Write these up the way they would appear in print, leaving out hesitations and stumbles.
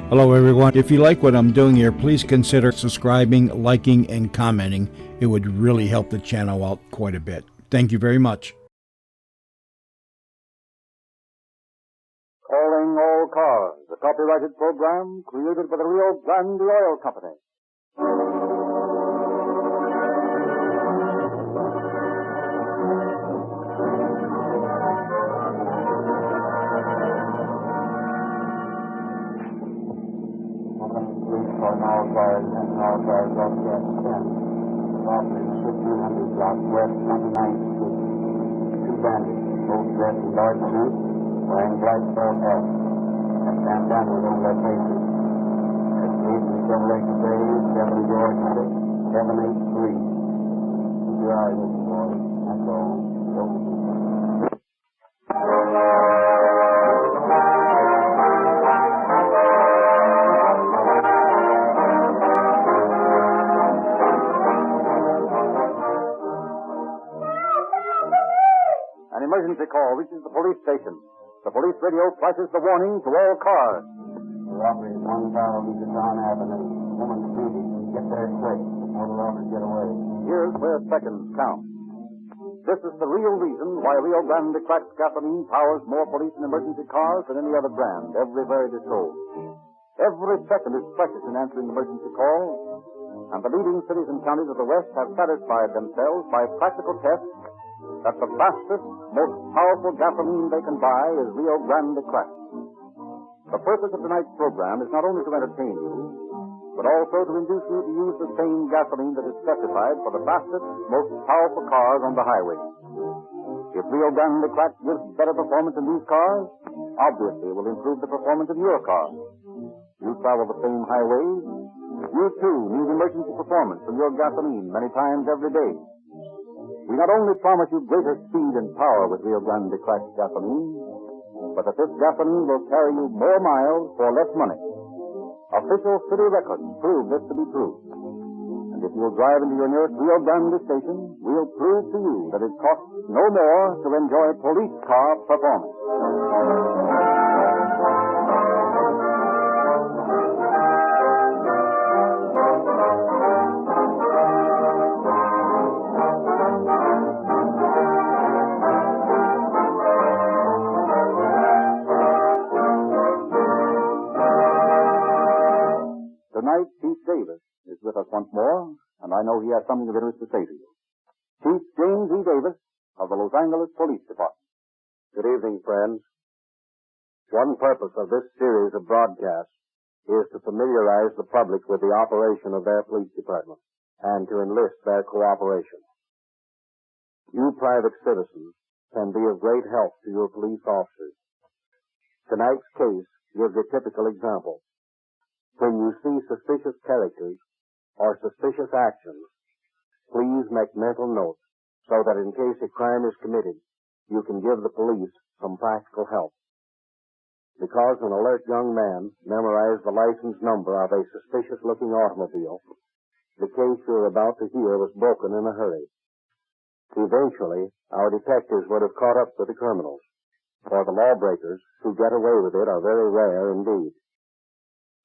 Hello, everyone. If you like what I'm doing here, please consider subscribing, liking, and commenting. It would really help the channel out quite a bit. Thank you very much. Calling All Cars, a copyrighted program created by the Rio Grande Oil Company. All cars and all cars broadcast 10. Robbery, 1500 block west 29th Street. Two bandits, both dressed in dark suits, wearing black felt hats, and bandanas over their faces. Escape from Chevrolet Cafe, 7 George Street, 783. Keep your eyes open, boys. That's all. An emergency call reaches the police station. The police radio flashes the warning to all cars. Robbery, 1000 John Avenue. Woman speeding. Get there quick before the robbers get away. Here's where seconds count. This is the real reason why Rio Grande cracked gasoline powers more police and emergency cars than any other brand, everywhere it is sold. Every second is precious in answering emergency calls, and the leading cities and counties of the West have satisfied themselves by practical tests that the fastest, most powerful gasoline they can buy is Rio Grande cracked. The purpose of tonight's program is not only to entertain you, but also to induce you to use the same gasoline that is specified for the fastest, most powerful cars on the highway. If Rio Grande cracked gives better performance in these cars, obviously it will improve the performance in your car. You travel the same highways, you too need emergency performance from your gasoline many times every day. We not only promise you greater speed and power with Rio Grande cracked gasoline, but that this gasoline will carry you more miles for less money. Official city records prove this to be true. And if you'll drive into your nearest Rio Grande station, we'll prove to you that it costs no more to enjoy police car performance. Tonight, Chief Davis is with us once more, and I know he has something of interest to say to you. Chief James E. Davis of the Los Angeles Police Department. Good evening, friends. One purpose of this series of broadcasts is to familiarize the public with the operation of their police department and to enlist their cooperation. You private citizens can be of great help to your police officers. Tonight's case gives a typical example. When you see suspicious characters or suspicious actions, please make mental notes so that in case a crime is committed, you can give the police some practical help. Because an alert young man memorized the license number of a suspicious-looking automobile, the case you're about to hear was broken in a hurry. Eventually, our detectives would have caught up with the criminals, for the lawbreakers who get away with it are very rare indeed.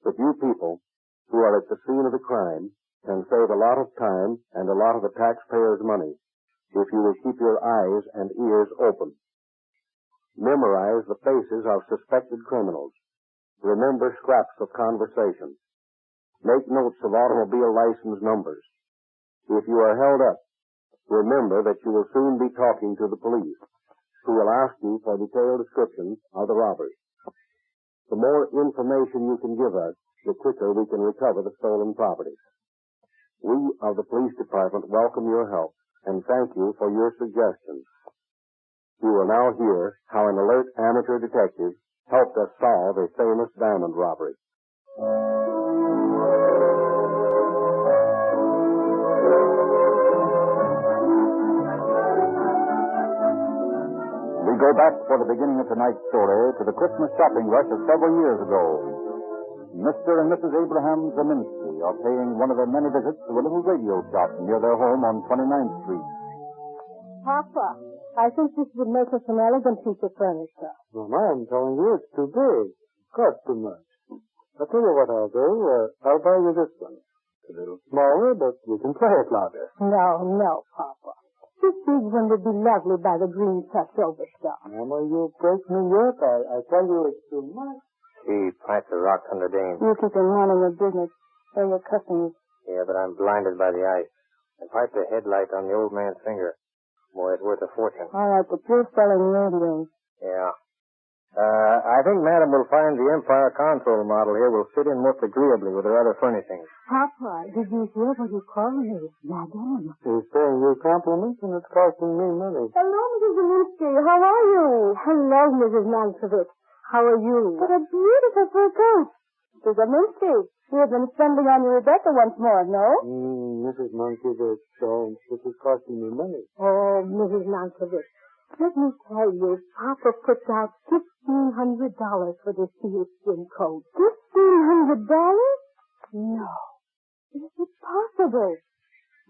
But you people who are at the scene of the crime can save a lot of time and a lot of the taxpayers' money if you will keep your eyes and ears open. Memorize the faces of suspected criminals. Remember scraps of conversation. Make notes of automobile license numbers. If you are held up, remember that you will soon be talking to the police, who will ask you for detailed descriptions of the robbers. The more information you can give us, the quicker we can recover the stolen property. We of the police department welcome your help and thank you for your suggestions. You will now hear how an alert amateur detective helped us solve a famous diamond robbery. We go back for the beginning of tonight's story to the Christmas shopping rush of several years ago. Mr. and Mrs. Abraham Zeminski are paying one of their many visits to a little radio shop near their home on 29th Street. Papa, I think this would make us an elegant piece of furniture. Well, I'm telling you, it's too big. Cost too much. I'll tell you what I'll do. I'll buy you this one. It's a little smaller, but you can play it louder. No, Papa. This big one would be lovely by the green touch over stuff. Mama, you break me up. I tell you it's too much. Gee, pipe the rocks on the dame. You keep in running your business. They're your customers. Yeah, but I'm blinded by the ice. And pipe the headlight on the old man's finger. Boy, it's worth a fortune. All right, but you're selling radios. Yeah. I think Madam will find the Empire console model here will fit in most agreeably with her other furnishings. Papa, did you hear what you called me? Madam. He's paying you compliments, and it's costing me money. Hello, Mrs. Zelinsky. How are you? Hello, Mrs. Mankiewicz. How are you? What a beautiful fur coat. Mrs. Zelinsky, you have been spending on your Rebecca once more, no? Mrs. Mankiewicz, this is costing me money. Oh, Mrs. Mankiewicz, let me tell you, Papa puts out $1,500 for this sealskin coat. $1,500? No. Is it possible?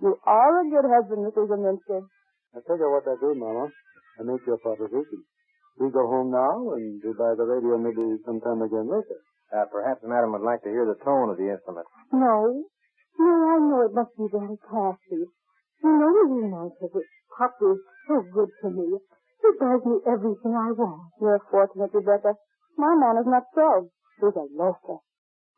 You are a good husband, Mrs. Zelinsky. I'll tell you what I do, Mama. I make you a proposition. We go home now, and we buy the radio maybe sometime again later. Perhaps Madam would like to hear the tone of the instrument. No. No, I know it must be very classy. You know, Mrs. Mankiewicz, Papa is so good to me. He buys me everything I want. You're fortunate, Rebecca. My man is not so. He's a loafer.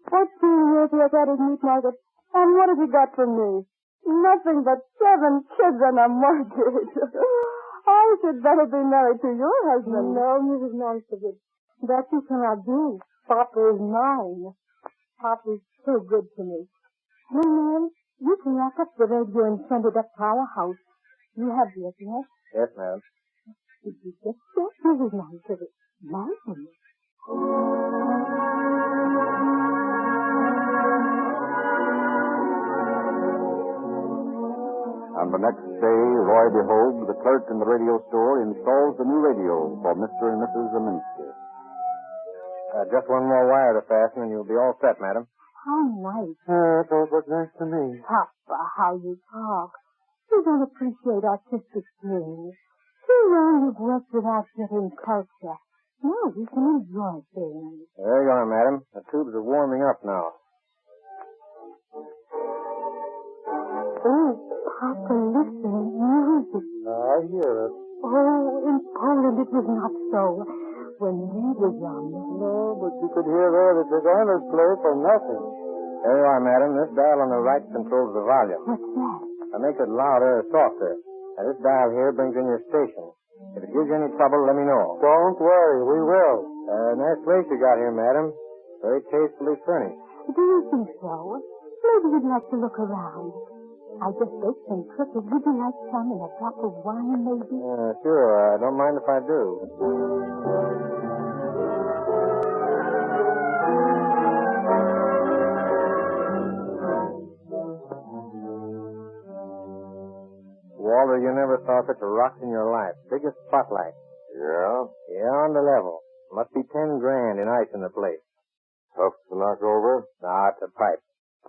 14 years he has had his meat market, and what has he got from me? Nothing but 7 kids and a mortgage. I should better be married to your husband. No, Mrs. Mankiewicz. That you cannot do. Papa is mine. Papa is so good to me. Hey, ma'am, you can lock up the radio and send it up to our house. You have the address? Yes, ma'am. Did you get that, Mrs. Mankiewicz? Mine. And the next day, Roy DeHogue, the clerk in the radio store, installs the new radio for Mr. and Mrs. Zelinsky. Just one more wire to fasten, and you'll be all set, Madam. How nice. Those look nice to me. Papa, how you talk. You don't appreciate artistic things. Too long you've worked without getting culture. Now you can enjoy things. There you are, Madam. The tubes are warming up now. Oh, Papa, listen. Music. I hear it. Oh, in Poland it was not so. When we were young. No, but you could hear there the designers play for nothing. There you are, Madam. This dial on the right controls the volume. What's that? It makes it louder or softer. And this dial here brings in your station. If it gives you any trouble, let me know. Don't worry, we will. Nice place you got here, Madam. Very tastefully furnished. Do you think so? Maybe you'd like to look around. I just baked some cookies. Would you like some and a drop of wine, maybe? Sure. I don't mind if I do. Walter, you never saw such a rocks in your life. Biggest spotlight. Yeah? Yeah, on the level. Must be 10 grand in ice in the place. Tough to knock over? Nah, it's a pipe.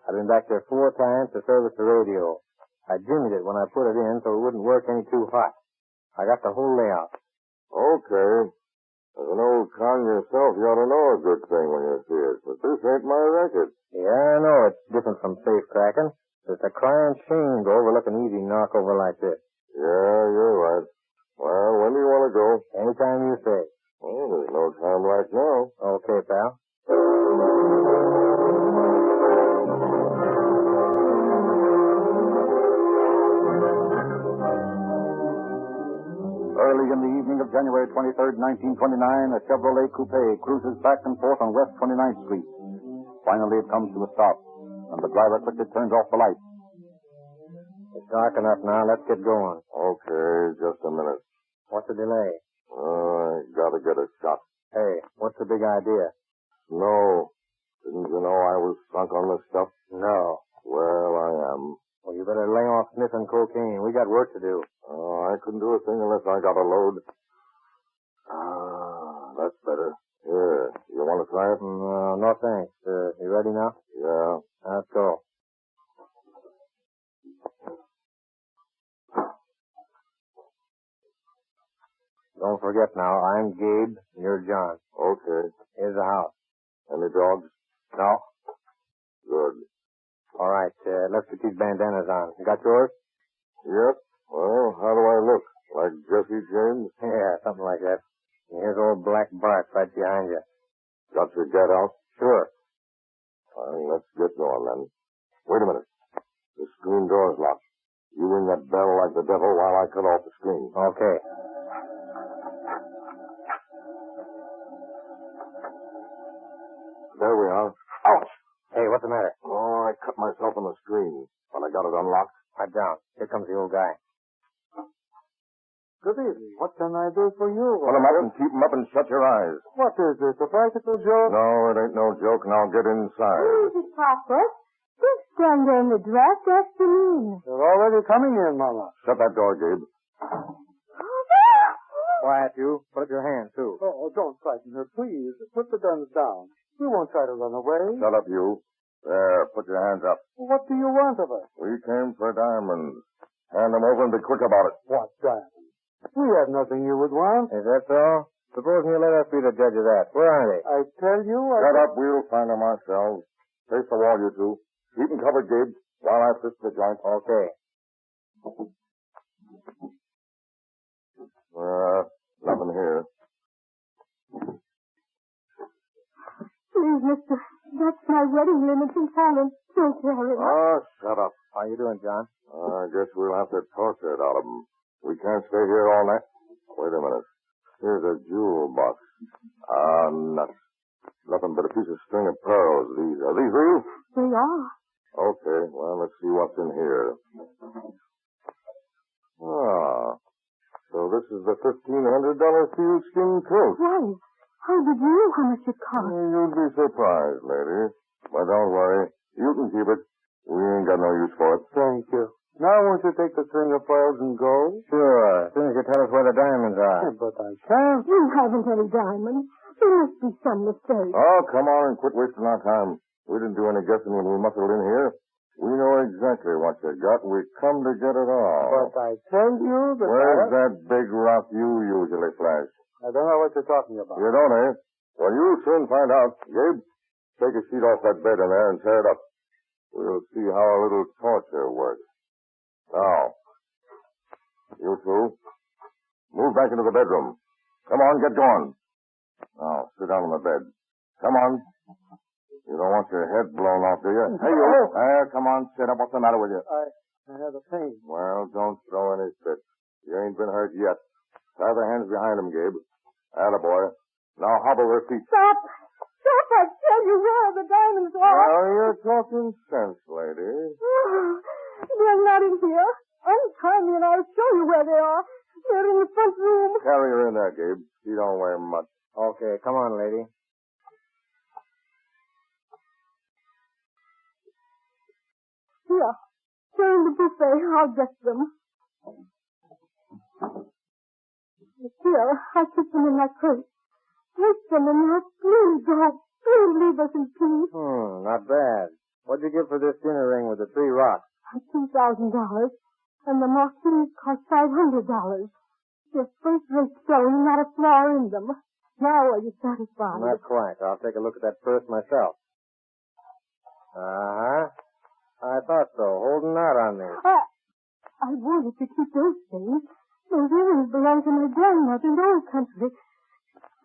I've been back there 4 times to service the radio. I jimmied it when I put it in so it wouldn't work any too hot. I got the whole layout. Okay. As an old con yourself, you ought to know a good thing when you see it. But this ain't my record. Yeah, I know it's different from safe cracking. It's a crying shame to overlook an easy knockover like this. Yeah, you're right. Well, when do you want to go? Anytime you say. Well, there's no time like now. Okay, pal. Early in the evening of January 23rd, 1929, a Chevrolet coupe cruises back and forth on West 29th Street. Finally, it comes to a stop, and the driver quickly turns off the lights. It's dark enough now. Let's get going. Okay, just a minute. What's the delay? I gotta get a shot. Hey, what's the big idea? No. Didn't you know I was sunk on this stuff? No. Well, I am. Well, you better lay off sniffing cocaine. We got work to do. I couldn't do a thing unless I got a load. That's better. Here, you want to try it? No, thanks. You ready now? Yeah. Let's go. Don't forget now, I'm Gabe, and you're John. Okay. Here's the house. Any dogs? No. Good. All right, let's get these bandanas on. You got yours? Yep. Well, how do I look? Like Jesse James? Yeah, something like that. And here's old Black Bart right behind you. Got your get out? Sure. Well, let's get going then. Wait a minute. The screen door's locked. You ring that bell like the devil while I cut off the screen. Okay. There we are. Ouch! Hey, what's the matter? Oh, I cut myself on the screen, but I got it unlocked. Pipe down. Here comes the old guy. Good evening. What can I do for you? Put 'em up and keep 'em up and shut your eyes. What is this, a practical joke? No, it ain't no joke. Now get inside. Easy, Papa. Don't stand there in the draft. Ask the mean. They're already coming in, Mama. Shut that door, Gabe. Quiet, you. Put up your hand, too. Oh, don't frighten her, please. Put the guns down. We won't try to run away. Shut up, you. There, put your hands up. What do you want of us? We came for diamonds. Hand them over and be quick about it. What diamonds? We have nothing you would want. Is that so? Supposing you let us be the judge of that. Where are they? I tell you, Shut up. We'll find them ourselves. Face the wall, you two. Keep them covered, Gabe, while I fix the joint. Okay. Nothing here. Please, mister. That's my wedding limit in Thailand. Don't tell him. Oh, shut up. How you doing, John? I guess we'll have to torture it out of them. We can't stay here all night. Wait a minute. Here's a jewel box. Nuts. Nothing but a piece of string of pearls. Are these real? They are. Okay, well, let's see what's in here. Ah, so this is the $1,500 sealskin coat. Why? How did you know how much it cost? You'd be surprised, lady. But don't worry. You can keep it. We ain't got no use for it. Thank you. Now won't you take the string of pearls and go? Sure. As soon as you tell us where the diamonds are. But I can't. You haven't any diamonds. There must be some mistake. Oh, come on and quit wasting our time. We didn't do any guessing when we muscled in here. We know exactly what you got. We come to get it all. But I tell you that Where's that big rock you usually flash? I don't know what you're talking about. You don't, eh? Well, you'll soon find out. Gabe, take a sheet off that bed in there and tear it up. We'll see how a little torture works. Now, you two, move back into the bedroom. Come on, get going. Now, sit down on the bed. Come on. You don't want your head blown off, do you? Hey, you. Come on, sit up. What's the matter with you? I had a pain. Well, don't throw any fits. You ain't been hurt yet. Tie the hands behind him, Gabe. Attaboy. Now hobble their feet. Stop! Stop! I tell you where the diamonds are. Well, you're talking sense, lady. They're not in here. Untie me and I'll show you where they are. They're in the front room. Carry her in there, Gabe. She don't weigh much. Okay, come on, lady. Here. They're in the buffet. I'll get them. Here, I put them in my purse. Take them and now please go. Please leave us in peace. Not bad. What'd you give for this dinner ring with the 3 rocks? $2,000. And the marquise cost $500. They're first-rate stone, not a flaw in them. Now are you satisfied? Not quite. I'll take a look at that purse myself. Uh-huh. I thought so. Holding out on me. I wanted to keep those things. Those earrings belong to my grandmother in the old country.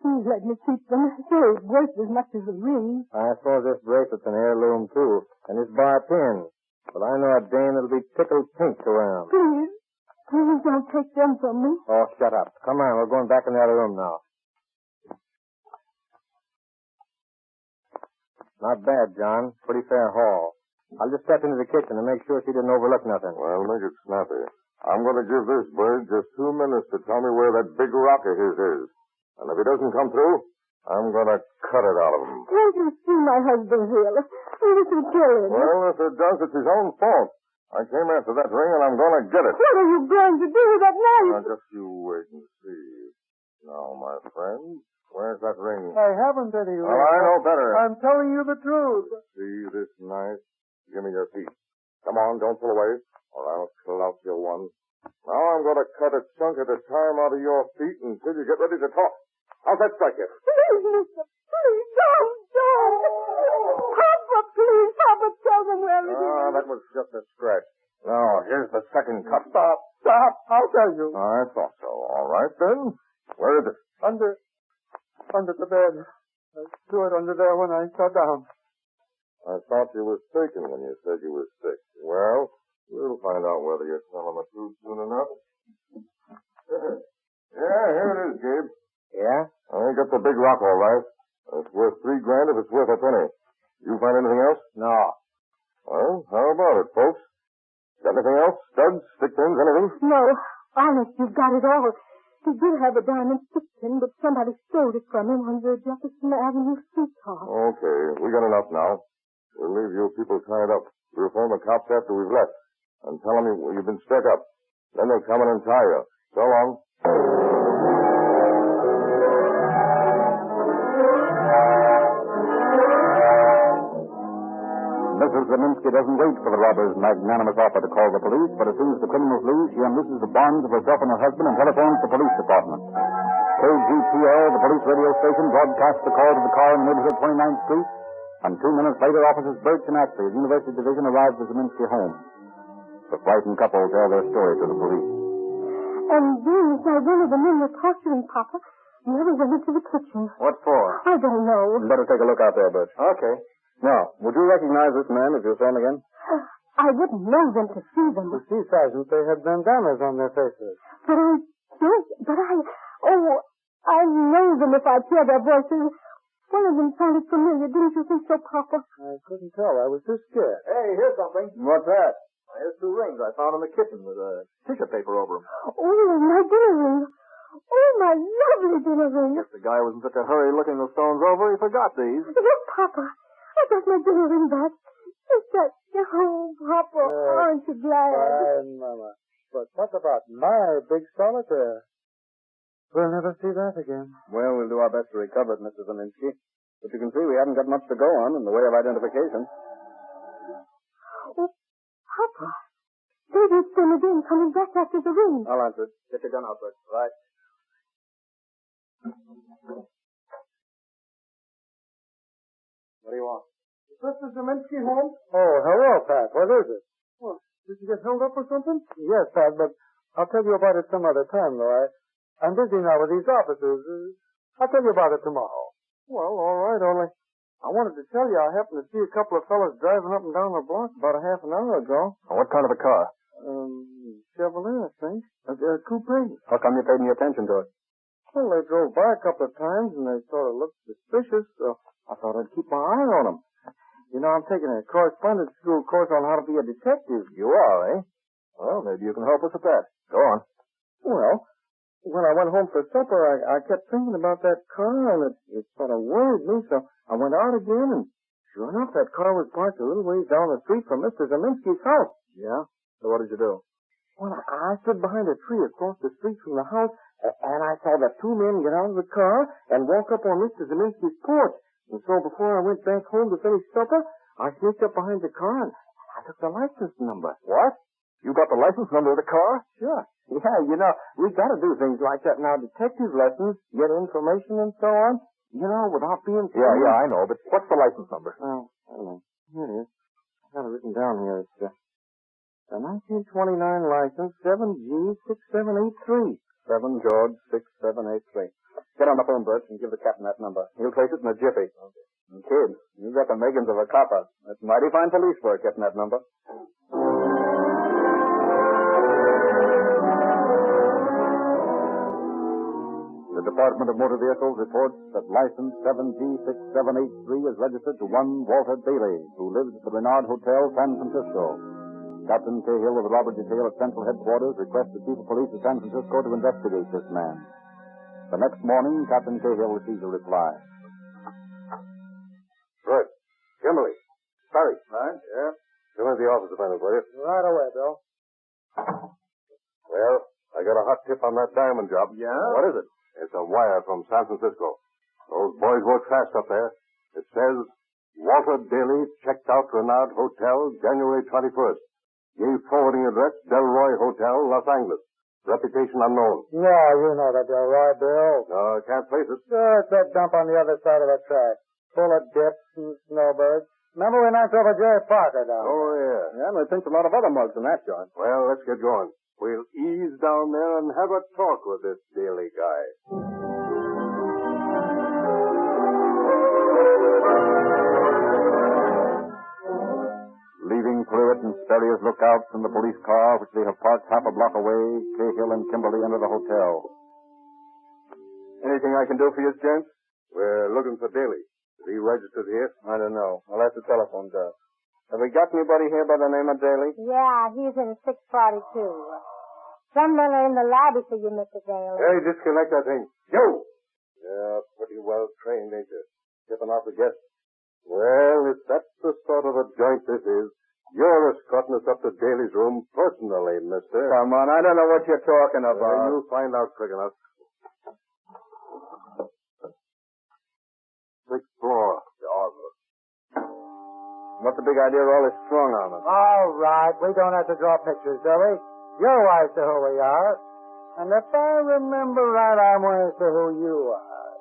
Please let me keep them. They're worth as much as the ring. I suppose this bracelet's an heirloom, too. And this bar pin. But I know a dame that'll be tickled pink to wear 'em. Please. Please don't take them from me. Oh, shut up. Come on, we're going back in the other room now. Not bad, John. Pretty fair haul. I'll just step into the kitchen and make sure she didn't overlook nothing. Well, make it snappy. I'm going to give this bird just 2 minutes to tell me where that big rock of his is. And if he doesn't come through, I'm going to cut it out of him. Can't you see my husband here? This will kill him. Well, if it does, it's his own fault. I came after that ring, and I'm going to get it. What are you going to do with that knife? Now, just you wait and see. Now, my friend, where's that ring? I haven't any ring. Well, I know better. I'm telling you the truth. See this knife? Give me your feet. Come on, don't pull away, or I'll clout you one. Now I'm going to cut a chunk at a time out of your feet until you get ready to talk. How's that strike you? Please, mister. Please, don't. Papa, please. Papa, tell them where it is. That was just a scratch. Now, here's the second cut. Stop. I'll tell you. I thought so. All right, then. Where is it? Under the bed. I threw it under there when I sat down. I thought you were mistaken when you said you were sick. Well, we'll find out whether you're telling the truth soon enough. Yeah, here it is, Gabe. Yeah? I got the big rock, all right. It's worth $3,000 if it's worth a penny. You find anything else? No. Well, how about it, folks? Got anything else? Studs, stick pins, anything? No, honest, you've got it all. He did have a diamond stick pin, but somebody stole it from him on the Jefferson Avenue streetcar. Okay, we got enough now. We'll leave you people tied up. We'll phone the cops after we've left and tell them you've been stuck up. Then they'll come in and tie you. So long. Mrs. Zeminski doesn't wait for the robber's magnanimous offer to call the police, but as soon as the criminals leave, she unlooses the bonds of herself and her husband and telephones the police department. KGPL, the police radio station, broadcasts the call to the car in the neighborhood 29th Street, and 2 minutes later, officers Birch and Ashley of the University Division arrive at the Zeminski home. The frightened couple tell their story to the police. And then, as I one of the men were torturing Papa, the other went into the kitchen. What for? I don't know. Better take a look out there, Birch. Okay. Now, would you recognize this man if you saw him again? I wouldn't know them to see them. You see, Sergeant, they had bandanas on their faces. But I know them if I'd hear their voices. One of them sounded familiar. Didn't you think so, Papa? I couldn't tell. I was too scared. Hey, here's something. What's that? Here's 2 rings I found in the kitchen with tissue paper over them. Oh, my dinner ring. Oh, my lovely dinner ring. Guess the guy was in such a hurry looking the stones over, he forgot these. Yes, Papa. I got my dinner ring back. Is that... Oh, Papa, aren't you glad? Fine, Mama. But what about my big solitaire? We'll never see that again. Well, we'll do our best to recover it, Mrs. Zeminski. But you can see we haven't got much to go on in the way of identification. Oh, Papa. There it's them again, coming back after the ring. I'll answer it. Get your gun out, Bert. Right. What do you want? Is Mr. Zeminski home? Oh, hello, Pat. What is it? Well, did you get held up or something? Yes, Pat, but I'll tell you about it some other time, though. I'm busy now with these officers. I'll tell you about it tomorrow. Well, all right, only I wanted to tell you I happened to see a couple of fellas driving up and down the block about a half an hour ago. What kind of a car? Chevrolet, I think. Coupe. How come you paid any attention to it? Well, they drove by a couple of times and they sort of looked suspicious, so I thought I'd keep my eye on them. You know, I'm taking a correspondence school course on how to be a detective. You are, eh? Well, maybe you can help us at that. Go on. Well, when I went home for supper, I kept thinking about that car, and it sort of worried me, so I went out again, and sure enough, that car was parked a little ways down the street from Mr. Zeminski's house. Yeah? So what did you do? Well, I stood behind a tree across the street from the house, and I saw the 2 men get out of the car and walk up on Mr. Zeminski's porch. And so before I went back home to finish supper, I sneaked up behind the car, and I took the license number. What? You got the license number of the car? Sure. Yeah, you know, we got to do things like that now. Detective lessons, get information and so on, you know, without being... Yeah, I know, but what's the license number? Oh, I don't know. Here it is. I got it written down here. It's the 1929 license, 7G6783. 7 George 6783. Get on the phone, Bert, and give the captain that number. He'll place it in a jiffy. Okay. And kid, you got the makings of a copper. That's mighty fine police work, getting that number. The Department of Motor Vehicles reports that license 7G6783 is registered to one Walter Bailey, who lives at the Renard Hotel, San Francisco. Captain Cahill of the Robbery Detail at Central Headquarters requests the Chief of Police of San Francisco to investigate this man. The next morning, Captain Cahill receives a reply. Right. Kimberly. Barry. Right, yeah. Come into the office if I may, will you? Right away, Bill. Well, I got a hot tip on that diamond job. Yeah? What is it? It's a wire from San Francisco. Those boys work fast up there. It says, Walter Daly checked out Renard Hotel January 21st. Gave forwarding address, Delroy Hotel, Los Angeles. Reputation unknown. Yeah, you know that, right, Bill? No, I can't place it. Sure, it's that dump on the other side of the track. Full of dips and snowbirds. Remember we knocked over Jerry Parker down there? Oh, yeah. Yeah, and we pinched a lot of other mugs in that joint. Well, let's get going. We'll ease down there and have a talk with this Daly guy. Leaving Pruitt and Sperry's lookouts in the police car, which they have parked half a block away, Cahill and Kimberly enter the hotel. Anything I can do for you, James? We're looking for Daly. Is he registered here? I don't know. I'll have to telephone Doug. Have we got anybody here by the name of Daly? Yeah, he's in 642. Someone in the lobby for you, Mr. Daly. Hey, disconnect that thing. Yo! Yeah, pretty well trained, ain't you? Tipping off the guests. Well, if that's the sort of a joint this is, you're escorting us up to Daly's room personally, mister. Come on, I don't know what you're talking about. You'll find out quick enough. 6th floor. What's the big idea of all this strong armor? All right, we don't have to draw pictures, do we? You're wise to who we are. And if I remember right, I'm wise to who you are.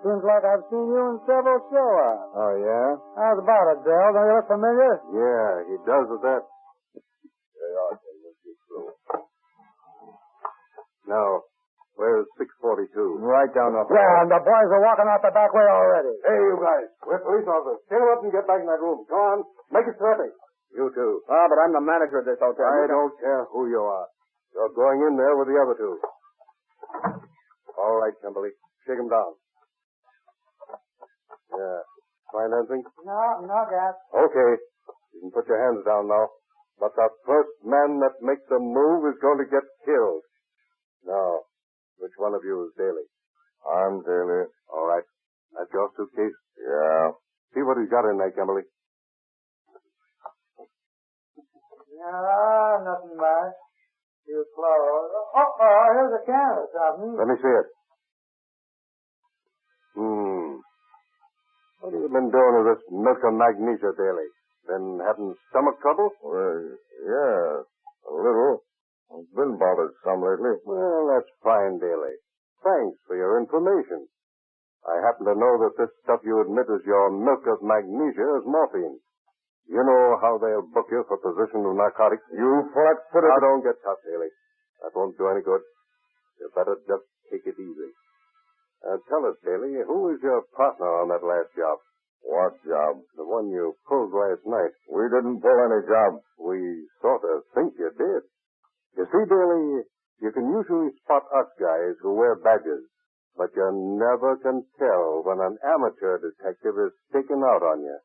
Seems like I've seen you in several show-ups. Oh, yeah? How's about it, Bill? Don't you look familiar? Yeah, he does with that. There you are, Jim. Let's get through. Now, where's 642? Right down the hall. Yeah, and the boys are walking out the back way already. Hey, you guys. We're police officers. Get up and get back in that room. Go on. Make it snappy. You too. Ah, but I'm the manager of this hotel. I don't care who you are. You're going in there with the other two. All right, Kimberly. Shake him down. Yeah. Find anything? No gas. Okay. You can put your hands down now. But the first man that makes a move is going to get killed. Now, which one of you is Daly? I'm Daly. All right. That's your suitcase? Yeah. See what he's got in there, Kimberly. No, nothing much. Few clothes. Here's a can or something. Let me see it. What have you been doing with this milk of magnesia, Daly? Been having stomach trouble? Yeah, a little. I've been bothered some lately. Well, that's fine, Daly. Thanks for your information. I happen to know that this stuff you admit is your milk of magnesia is morphine. You know how they'll book you for possession of narcotics? You flat-footed... Now, don't get tough, Daly. That won't do any good. You better just take it easy. Tell us, Daly, who was your partner on that last job? What job? The one you pulled last night. We didn't pull any job. We sort of think you did. You see, Daly, you can usually spot us guys who wear badges, but you never can tell when an amateur detective is sticking out on you.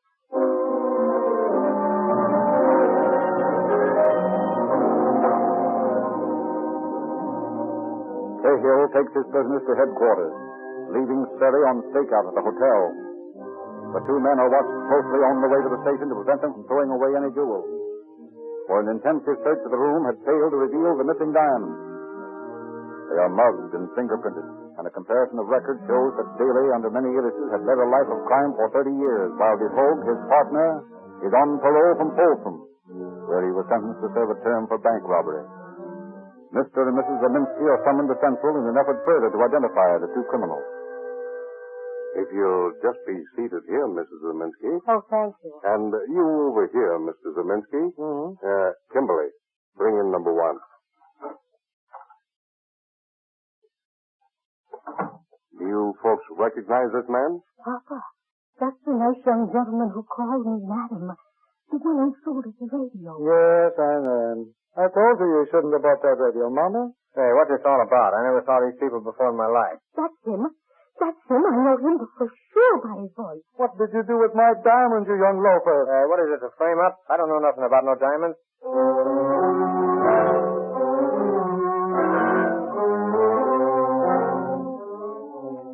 Cahill takes his business to headquarters, leaving Sperry on stakeout at the hotel. The two men are watched closely on the way to the station to prevent them from throwing away any jewels. For an intensive search of the room had failed to reveal the missing diamonds. They are mugged and fingerprinted, and a comparison of records shows that Daly, under many aliases, had led a life of crime for 30 years, while DeVogue, his partner, is on parole from Folsom, where he was sentenced to serve a term for bank robbery. Mr. and Mrs. Zeminski are summoned to Central in an effort further to identify the two criminals. If you'll just be seated here, Mrs. Zeminski. Oh, thank you. And you over here, Mr. Zeminski. Mm-hmm. Kimberly, bring in number one. Do you folks recognize this man? Papa, that's the nice young gentleman who called me madam. The one I sold at the radio. Yes, I know him. I told you shouldn't have bought that radio, Mama. Hey, what's this all about? I never saw these people before in my life. That's him. That's him. I know him for sure by his voice. What did you do with my diamonds, you young loafer? What is this, a frame-up? I don't know nothing about no diamonds.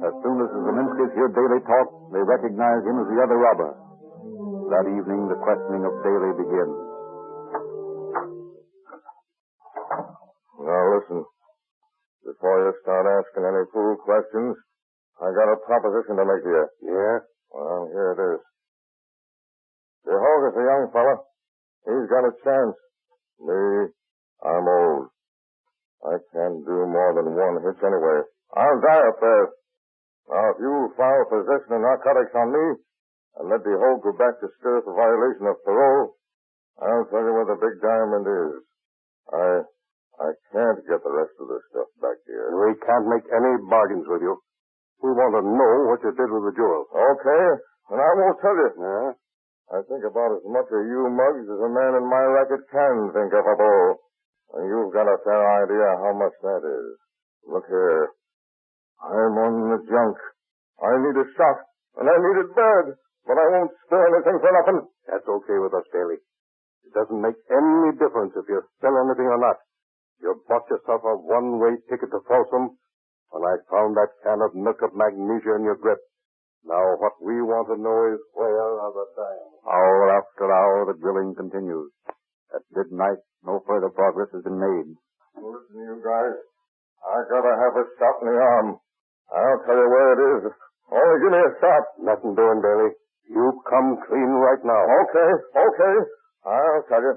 As soon as the Zeminskis hear Daly talk, they recognize him as the other robber. That evening, the questioning of Daly begins. Now, listen. Before you start asking any fool questions, I got a proposition to make to you. Yeah? Well, here it is. DeVogue is a young fella. He's got a chance. Me, I'm old. I can't do more than one hitch anyway. I'll die up there. Now, if you file possession of narcotics on me and let the whole go back to stir for violation of parole, I'll tell you where the big diamond is. I can't get the rest of this stuff back here. We can't make any bargains with you. We want to know what you did with the jewels. Okay, and I won't tell you. Yeah? I think about as much of you mugs as a man in my racket can think of a bull. And you've got a fair idea how much that is. Look here. I'm on the junk. I need a shot, and I need it bad, but I won't spare anything for nothing. That's okay with us, Daly. It doesn't make any difference if you sell anything or not. You bought yourself a one-way ticket to Folsom, and I found that can of milk-up magnesia in your grip. Now, what we want to know is where are the diamonds? Hour after hour, the drilling continues. At midnight, no further progress has been made. Listen, you guys. I gotta have a shot in the arm. I'll tell you where it is. Only give me a shot. Nothing doing, Daly. You come clean right now. Okay. I'll tell you.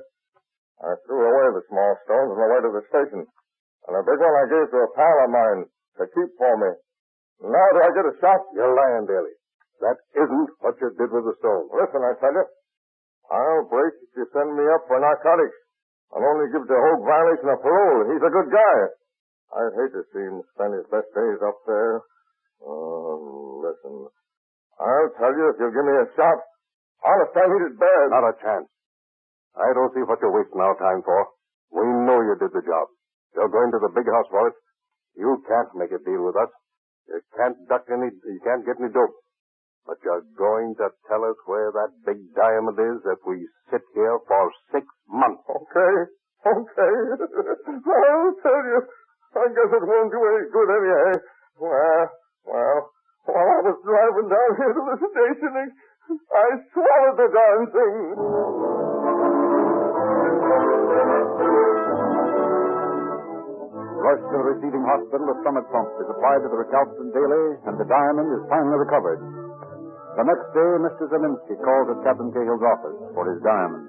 I threw away the small stones on the way to the station. And a big one I gave to a pal of mine to keep for me. Now do I get a shot? You're lying, Daly. That isn't what you did with the stone. Listen, I tell you. I'll break if you send me up for narcotics. I'll only give the whole violation of parole. He's a good guy. I'd hate to see him spend his best days up there. Listen. I'll tell you if you'll give me a shot. Honest, I need it bad. Not a chance. I don't see what you're wasting our time for. We know you did the job. You're going to the big house for it. You can't make a deal with us. You can't get any dope. But you're going to tell us where that big diamond is if we sit here for 6 months. Okay. I'll tell you. I guess it won't do any good anyhow. Well, while I was driving down here to the station, I swallowed the darn thing. Rushed to the receiving hospital, a stomach pump is applied to the recalcitrant Daly, and the diamond is finally recovered. The next day, Mr. Zeminski calls at Captain Cahill's office for his diamond.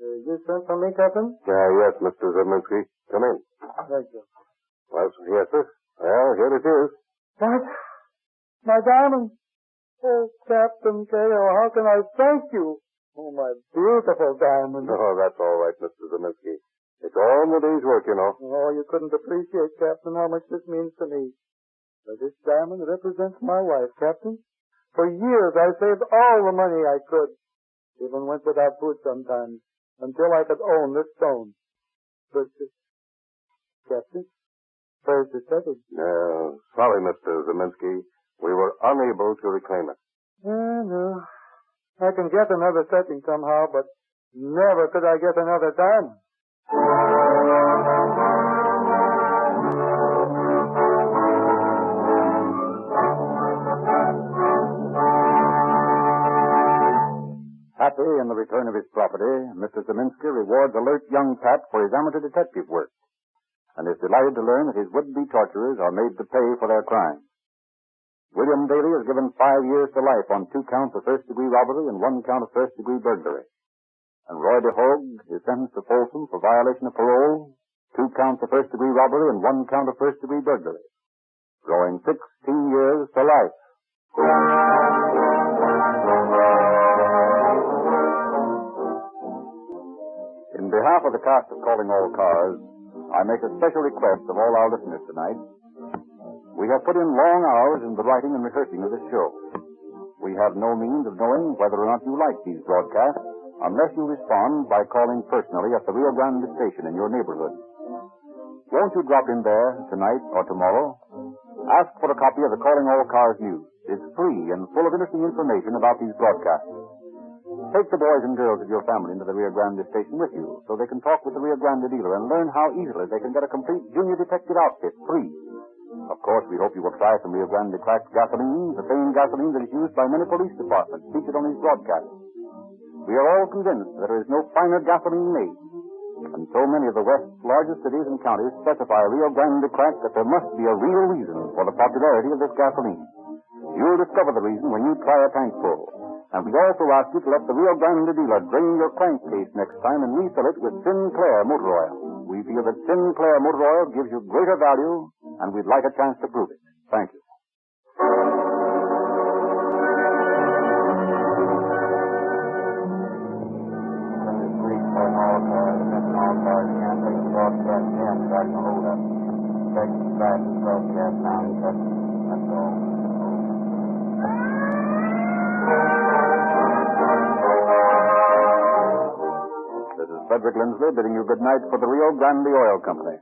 Is this sent for me, Captain? Yes, Mr. Zeminski. Come in. Thank you. Well, yes, sir. Well, here it is. What? My diamond? Oh, Captain Cahill, how can I thank you? Oh, my beautiful diamond. Oh, that's all right, Mr. Zeminski. It's all in the day's work, you know. Oh, you couldn't appreciate, Captain, how much this means to me. But this diamond represents my wife, Captain. For years, I saved all the money I could. Even went without food sometimes, until I could own this stone. But, Captain, where's the setting? Sorry, Mr. Zeminski. We were unable to reclaim it. No. I can get another setting somehow, but never could I get another diamond. Happy in the return of his property, Mr. Zeminski rewards alert young Pat for his amateur detective work, and is delighted to learn that his would-be torturers are made to pay for their crimes. William Daly is given 5 years to life on 2 counts of first-degree robbery and 1 count of first-degree burglary. And Roy DeHogue is sentenced to Folsom for violation of parole, 2 counts of first-degree robbery and 1 count of first-degree burglary, throwing 16 years to life. In behalf of the cast of Calling All Cars, I make a special request of all our listeners tonight. We have put in long hours in the writing and rehearsing of this show. We have no means of knowing whether or not you like these broadcasts unless you respond by calling personally at the Rio Grande station in your neighborhood. Won't you drop in there tonight or tomorrow? Ask for a copy of the Calling All Cars News. It's free and full of interesting information about these broadcasts. Take the boys and girls of your family into the Rio Grande station with you so they can talk with the Rio Grande dealer and learn how easily they can get a complete junior detective outfit free. Of course, we hope you will try some Rio Grande cracked gasoline, the same gasoline that is used by many police departments featured on these broadcasts. We are all convinced that there is no finer gasoline made. And so many of the West's largest cities and counties specify Rio Grande crack that there must be a real reason for the popularity of this gasoline. You'll discover the reason when you try a tankful. And we also ask you to let the Rio Grande dealer drain your crankcase next time and refill it with Sinclair motor oil. We feel that Sinclair Motor Oil gives you greater value, and we'd like a chance to prove it. Thank you. Police calling all cars, attention all cars, can't take the broadcast in regarding the holdup. Check the drive the broadcast sound cut. That's all. This is Frederick Lindsley bidding you good night for the Rio Grande Oil Company.